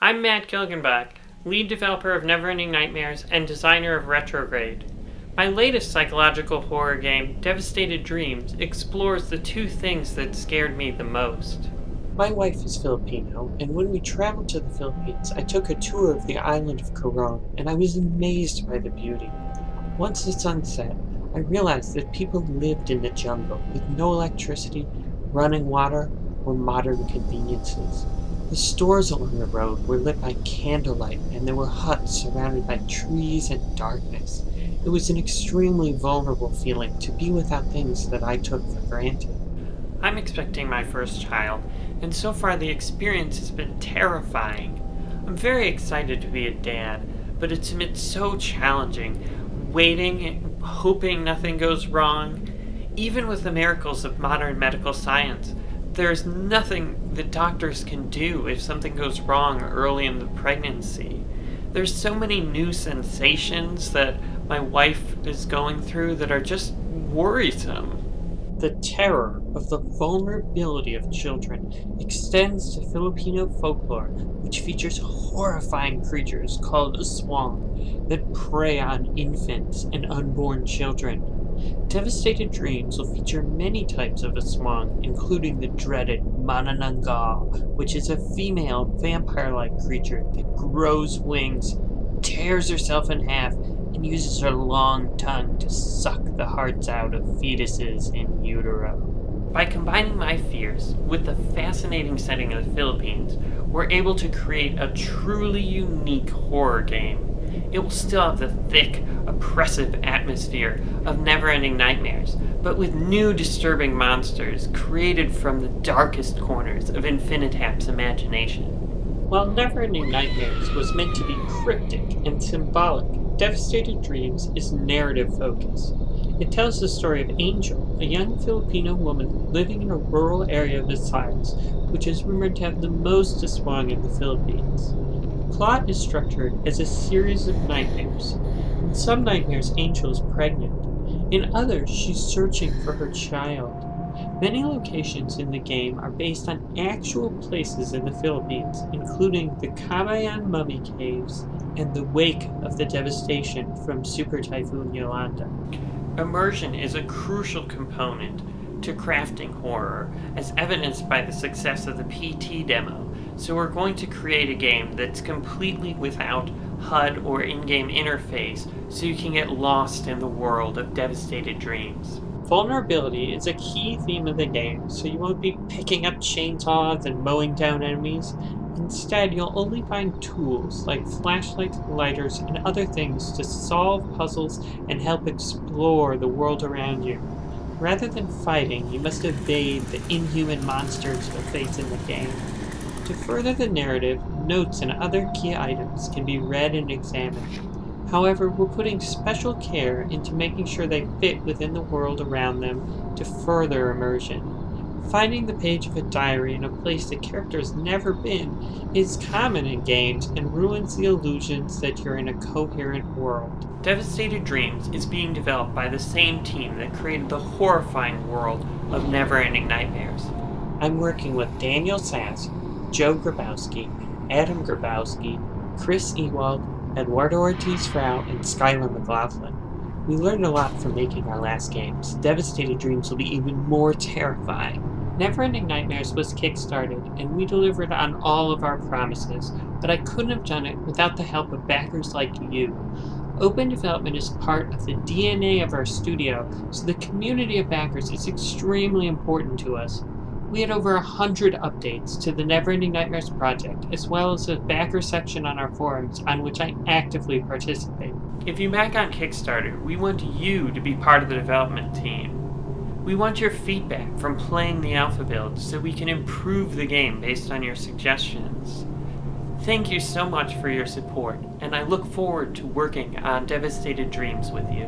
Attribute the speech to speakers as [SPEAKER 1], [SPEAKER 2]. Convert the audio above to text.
[SPEAKER 1] I'm Matt Gilgenbach, lead developer of Neverending Nightmares and designer of Retrograde. My latest psychological horror game, Devastated Dreams, explores the two things that scared me the most.
[SPEAKER 2] My wife is Filipino, and when we traveled to the Philippines, I took a tour of the island of Coron, and I was amazed by the beauty. Once the sun set, I realized that people lived in the jungle with no electricity, running water, or modern conveniences. The stores along the road were lit by candlelight, and there were huts surrounded by trees and darkness. It was an extremely vulnerable feeling to be without things that I took for granted.
[SPEAKER 1] I'm expecting my first child, and so far the experience has been terrifying. I'm very excited to be a dad, but it's been so challenging, waiting and hoping nothing goes wrong. Even with the miracles of modern medical science, there's nothing that doctors can do if something goes wrong early in the pregnancy. There's so many new sensations that my wife is going through that are just worrisome.
[SPEAKER 2] The terror of the vulnerability of children extends to Filipino folklore, which features horrifying creatures called aswang that prey on infants and unborn children. Devastated Dreams will feature many types of aswang, including the dreaded manananggal, which is a female vampire-like creature that grows wings, tears herself in half, and uses her long tongue to suck the hearts out of fetuses in utero.
[SPEAKER 1] By combining my fears with the fascinating setting of the Philippines, we're able to create a truly unique horror game. It will still have the thick, oppressive atmosphere of Neverending Nightmares, but with new disturbing monsters created from the darkest corners of Infinitap's imagination.
[SPEAKER 2] While Neverending Nightmares was meant to be cryptic and symbolic, Devastated Dreams is narrative-focused. It tells the story of Angel, a young Filipino woman living in a rural area of Visayas, which is rumored to have the most aswang in the Philippines. The plot is structured as a series of nightmares. In some nightmares, Angel is pregnant. In others, she's searching for her child. Many locations in the game are based on actual places in the Philippines, including the Camayan Mummy Caves and the wake of the devastation from Super Typhoon Yolanda.
[SPEAKER 1] Immersion is a crucial component to crafting horror, as evidenced by the success of the PT demo, so we're going to create a game that's completely without HUD or in-game interface, so you can get lost in the world of Devastated Dreams.
[SPEAKER 2] Vulnerability is a key theme of the game, so you won't be picking up chainsaws and mowing down enemies. Instead, you'll only find tools like flashlights, lighters, and other things to solve puzzles and help explore the world around you. Rather than fighting, you must evade the inhuman monsters you'll face in the game. To further the narrative, notes and other key items can be read and examined. However, we're putting special care into making sure they fit within the world around them to further immersion. Finding the page of a diary in a place the character's never been is common in games and ruins the illusions that you're in a coherent world.
[SPEAKER 1] Devastated Dreams is being developed by the same team that created the horrifying world of Neverending Nightmares.
[SPEAKER 2] I'm working with Daniel Sass, Joe Grabowski, Adam Grabowski, Chris Ewald, Eduardo Ortiz-Frau, and Skylar McLaughlin. We learned a lot from making our last games. Devastated Dreams will be even more terrifying. Neverending Nightmares was kickstarted, and we delivered on all of our promises, but I couldn't have done it without the help of backers like you. Open development is part of the DNA of our studio, so the community of backers is extremely important to us. We had over 100 updates to the Neverending Nightmares project, as well as a backer section on our forums on which I actively participate.
[SPEAKER 1] If you back on Kickstarter, we want you to be part of the development team. We want your feedback from playing the alpha build so we can improve the game based on your suggestions. Thank you so much for your support, and I look forward to working on Devastated Dreams with you.